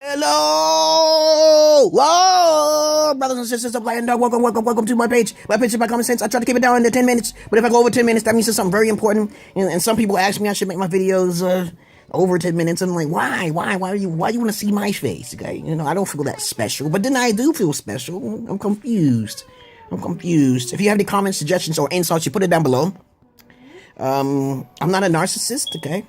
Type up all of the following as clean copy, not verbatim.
Hello! Whoa! Brothers and sisters of light and dark, welcome to my page. My page is my common sense. I try to keep it down into 10 minutes, but if I go over 10 minutes, that means it's something very important. And some people ask me I should make my videos over 10 minutes. I'm like, why? Why do you want to see my face? Okay, I don't feel that special, but then I do feel special. I'm confused. If you have any comments, suggestions, or insults, you put it down below. I'm not a narcissist, okay?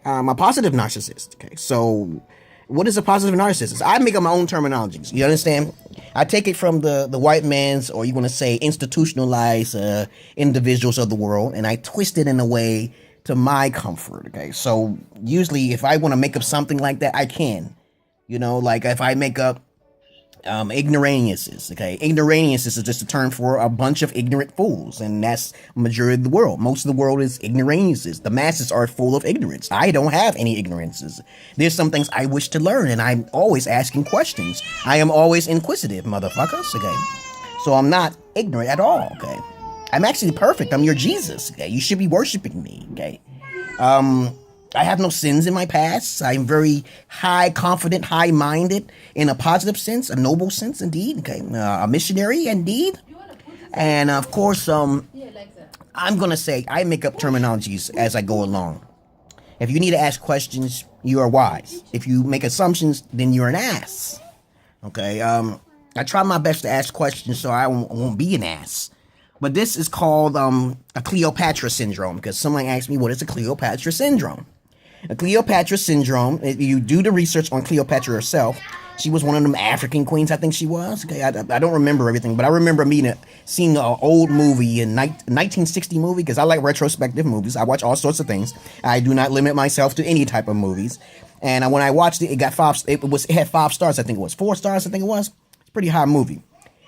I'm a positive narcissist, okay? So, what is a positive narcissist? I make up my own terminologies, you understand? I take it from the white man's, or you want to say institutionalized individuals of the world, and I twist it in a way to my comfort, okay? So, usually, if I want to make up something like that, I can. Like if I make up ignoramuses, okay? Ignoramuses is just a term for a bunch of ignorant fools, and that's majority of the world. Most of the world is ignoramuses. The masses are full of ignorance. I don't have any ignorances. There's some things I wish to learn, and I'm always asking questions. I am always inquisitive, motherfuckers, okay? So I'm not ignorant at all, okay? I'm actually perfect. I'm your Jesus, okay? You should be worshiping me, okay? I have no sins in my past. I'm very confident, high-minded in a positive sense, a noble sense, indeed. Okay, a missionary, indeed. And of course, I'm gonna say I make up terminologies as I go along. If you need to ask questions, you are wise. If you make assumptions, then you're an ass. Okay. I try my best to ask questions so I won't be an ass. But this is called a Cleopatra Syndrome, because someone asked me, what is a Cleopatra Syndrome? A Cleopatra Syndrome, if you do the research on Cleopatra herself, she was one of them African queens, I think she was. Okay, I don't remember everything, but I remember seeing an old movie, 1960 movie, because I like retrospective movies. I watch all sorts of things. I do not limit myself to any type of movies. And when I watched it, it had 5 stars, I think it was. 4 stars, I think it was. It's a pretty high movie.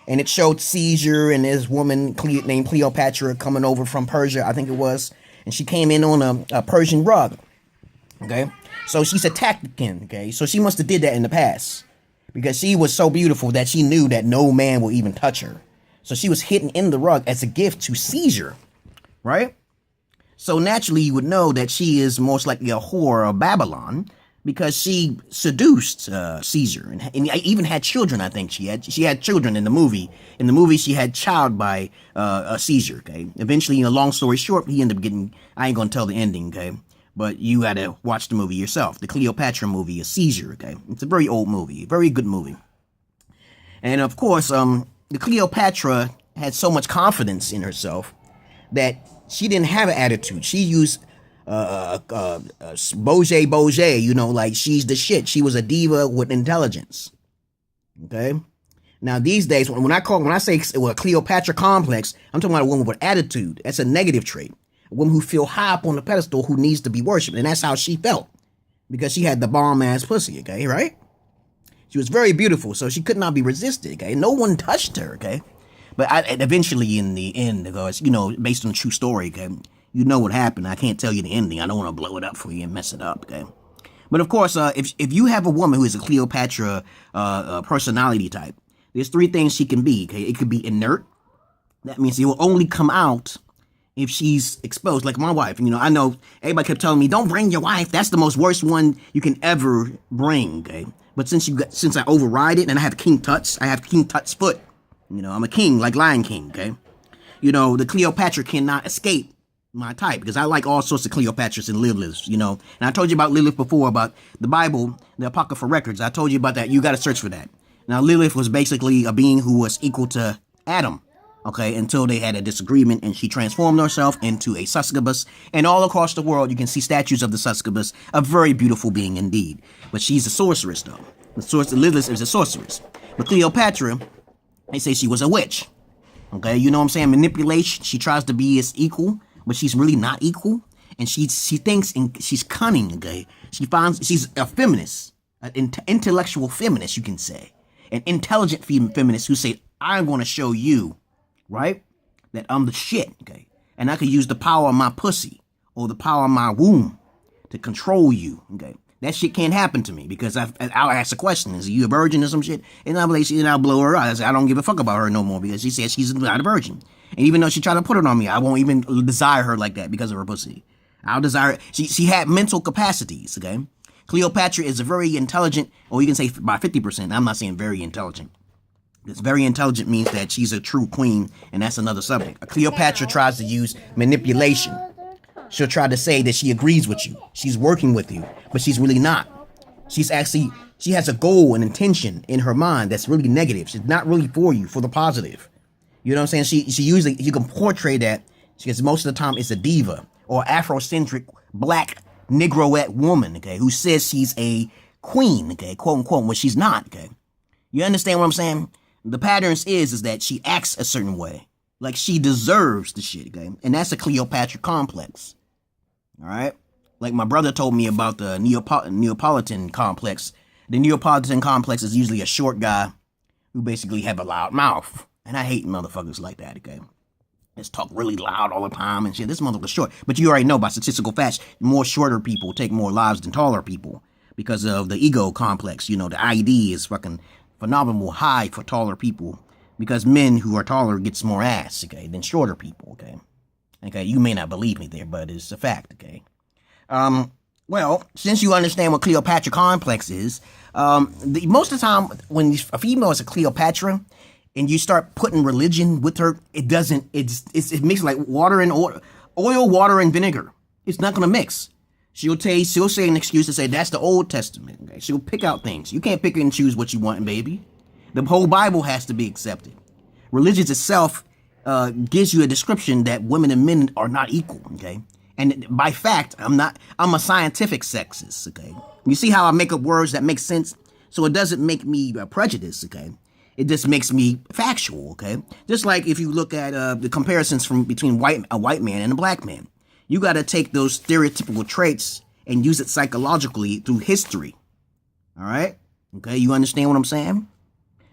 And it showed seizure and this woman named Cleopatra coming over from Persia, I think it was. And she came in on a Persian rug. Okay, so she's a tactician, okay? So she must have did that in the past. Because she was so beautiful that she knew that no man will even touch her. So she was hidden in the rug as a gift to seizure, right? So naturally you would know that she is most likely a whore of Babylon, because she seduced Caesar and even had children. I think she had children in the movie. In the movie, she had child by Caesar. Okay. Eventually, long story short, he ended up getting. I ain't gonna tell the ending. Okay. But you got to watch the movie yourself. The Cleopatra movie is Caesar. Okay. It's a very old movie, very good movie. And of course, the Cleopatra had so much confidence in herself that she didn't have an attitude. She used Boje, like she's the shit. She was a diva with intelligence. Okay. Now these days, when I say a Cleopatra complex, I'm talking about a woman with attitude. That's a negative trait. A woman who feel high up on the pedestal, who needs to be worshipped, and that's how she felt, because she had the bomb ass pussy. Okay, right? She was very beautiful, so she could not be resisted. Okay, no one touched her. Okay, but eventually, in the end, because based on a true story. Okay. You know what happened. I can't tell you the ending. I don't want to blow it up for you and mess it up, okay? But of course, if you have a woman who is a Cleopatra personality type, there's 3 things she can be, okay? It could be inert. That means it will only come out if she's exposed. Like my wife, I know everybody kept telling me, don't bring your wife. That's the most worst one you can ever bring, okay? But since I override it and I have King Tut's foot. I'm a king, like Lion King, okay? The Cleopatra cannot escape my type, because I like all sorts of Cleopatras and Liliths, And I told you about Lilith before, about the Bible, the Apocryphal records. I told you about that. You got to search for that. Now, Lilith was basically a being who was equal to Adam, okay, until they had a disagreement, and she transformed herself into a succubus. And all across the world, you can see statues of the succubus, a very beautiful being indeed. But she's a sorceress, though. Lilith is a sorceress. But Cleopatra, they say she was a witch, okay? You know what I'm saying? Manipulation. She tries to be his equal, but she's really not equal, and she thinks, and she's cunning, okay? She's a feminist, an intellectual feminist, you can say, an intelligent feminist who say, I'm going to show you, right, that I'm the shit, okay? And I could use the power of my pussy or the power of my womb to control you, okay? That shit can't happen to me, because I'll ask a question, is you a virgin or some shit? And I'll blow her out. I don't give a fuck about her no more, because she says she's not a virgin. And even though she tried to put it on me, I won't even desire her like that because of her pussy. I'll desire, she had mental capacities, okay? Cleopatra is a very intelligent, or you can say by 50%. I'm not saying very intelligent. This very intelligent means that she's a true queen, and that's another subject. A Cleopatra tries to use manipulation. She'll try to say that she agrees with you. She's working with you, but she's really not. She has a goal and intention in her mind that's really negative. She's not really for you, for the positive. You know what I'm saying? She usually, you can portray that, because most of the time it's a diva or Afrocentric black Negroette woman, okay, who says she's a queen, okay, quote unquote, when she's not, okay. You understand what I'm saying? The patterns is that she acts a certain way, like she deserves the shit, okay, and that's a Cleopatra complex. All right, like my brother told me about the Neapolitan complex. The Neapolitan complex is usually a short guy who basically have a loud mouth, and I hate motherfuckers like that, okay. Just talk really loud all the time and shit. This motherfucker's short. But you already know by statistical facts, more shorter people take more lives than taller people because of the ego complex. You know, the IED is fucking phenomenal high for taller people because men who are taller gets more ass, okay, than shorter people, okay? Okay, you may not believe me there, but it's a fact, okay? Well, since you understand what Cleopatra complex is, most of the time when a female is a Cleopatra, and you start putting religion with her, it mixes like water and oil, water and vinegar. It's not gonna mix. She'll say an excuse to say that's the Old Testament. Okay? She'll pick out things. You can't pick and choose what you want, baby. The whole Bible has to be accepted. Religion itself gives you a description that women and men are not equal. Okay, and by fact, I'm a scientific sexist. Okay, you see how I make up words that make sense, so it doesn't make me prejudiced. Okay. It just makes me factual, okay? Just like if you look at the comparisons between a white man and a black man. You got to take those stereotypical traits and use it psychologically through history, all right? Okay, you understand what I'm saying?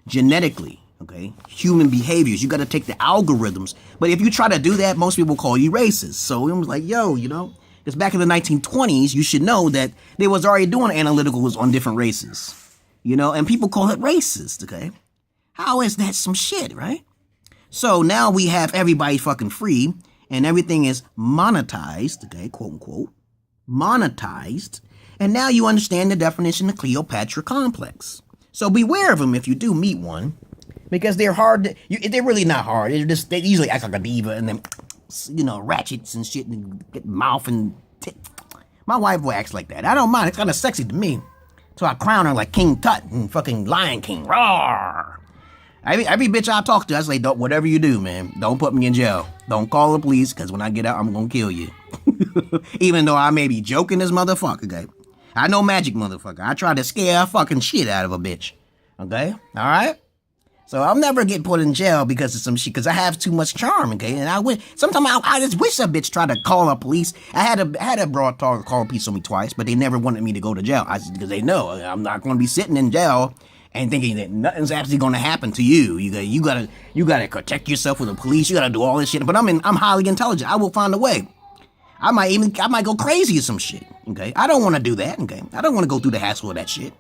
Genetically, okay? Human behaviors, you got to take the algorithms. But if you try to do that, most people call you racist. So it was like, yo, you know, because back in the 1920s, you should know that they was already doing analyticals on different races, you know? And people call it racist, okay? How is that some shit, right? So now we have everybody fucking free and everything is monetized, okay, quote unquote, monetized. And now you understand the definition of Cleopatra complex. So beware of them if you do meet one, because they're hard. They're really not hard. They usually act like a diva and then, you know, ratchets and shit and get mouth and My wife will act like that. I don't mind. It's kind of sexy to me. So I crown her like King Tut and fucking Lion King. Roar! Every bitch I talk to, I say, don't, whatever you do, man, don't put me in jail. Don't call the police, because when I get out, I'm going to kill you. Even though I may be joking this motherfucker, okay? I know magic, motherfucker. I try to scare fucking shit out of a bitch. Okay? All right? So I'll never get put in jail because of some shit, because I have too much charm, okay? And sometimes I just wish a bitch tried to call the police. I had a broad talk call police on me twice, but they never wanted me to go to jail. Because they know I'm not going to be sitting in jail and thinking that nothing's actually going to happen to you. You gotta protect yourself with the police. You gotta do all this shit. But I'm highly intelligent. I will find a way. I might go crazy or some shit. Okay, I don't want to do that. Okay, I don't want to go through the hassle of that shit.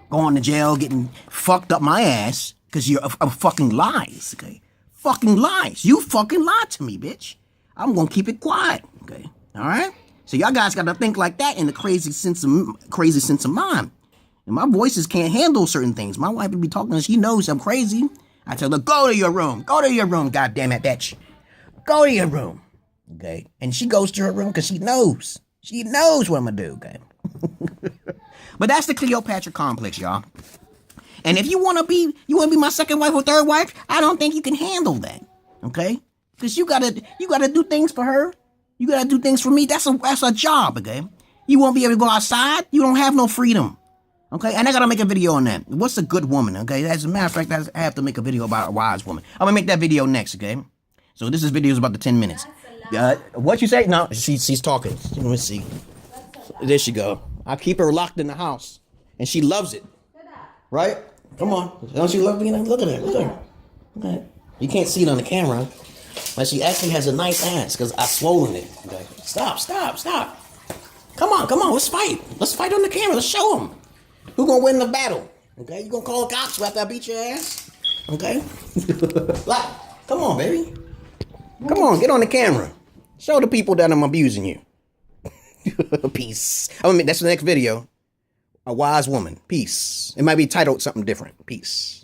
Going to jail, getting fucked up my ass because you're a fucking lies. Okay, fucking lies. You fucking lied to me, bitch. I'm gonna keep it quiet. Okay, all right. So y'all guys gotta think like that in the crazy sense of mind. And my voices can't handle certain things. My wife would be talking and she knows I'm crazy. I tell her, go to your room. Go to your room, goddamn it, bitch. Go to your room. Okay? And she goes to her room because she knows. She knows what I'm going to do, okay? But that's the Cleopatra complex, y'all. And if you want to be my second wife or third wife, I don't think you can handle that, okay? Because you gotta do things for her. You gotta do things for me. That's a job, okay? You won't be able to go outside. You don't have no freedom. Okay, and I gotta make a video on that. What's a good woman? Okay, as a matter of fact, I have to make a video about a wise woman. I'm gonna make that video next. Okay, so this video is about the 10 minutes. What you say? No, she's talking. Let me see. There she go. I keep her locked in the house, and she loves it. Right? Come on, don't you love being? Look at her. Look at her. Okay, you can't see it on the camera, but she actually has a nice ass because I swollen it. Okay, stop. Come on, let's fight. Let's fight on the camera. Let's show them. Who gonna win the battle? Okay, you gonna call the cops after I beat your ass? Okay? Like, come on, baby. Come on, get on the camera. Show the people that I'm abusing you. Peace. That's the next video. A wise woman. Peace. It might be titled something different. Peace.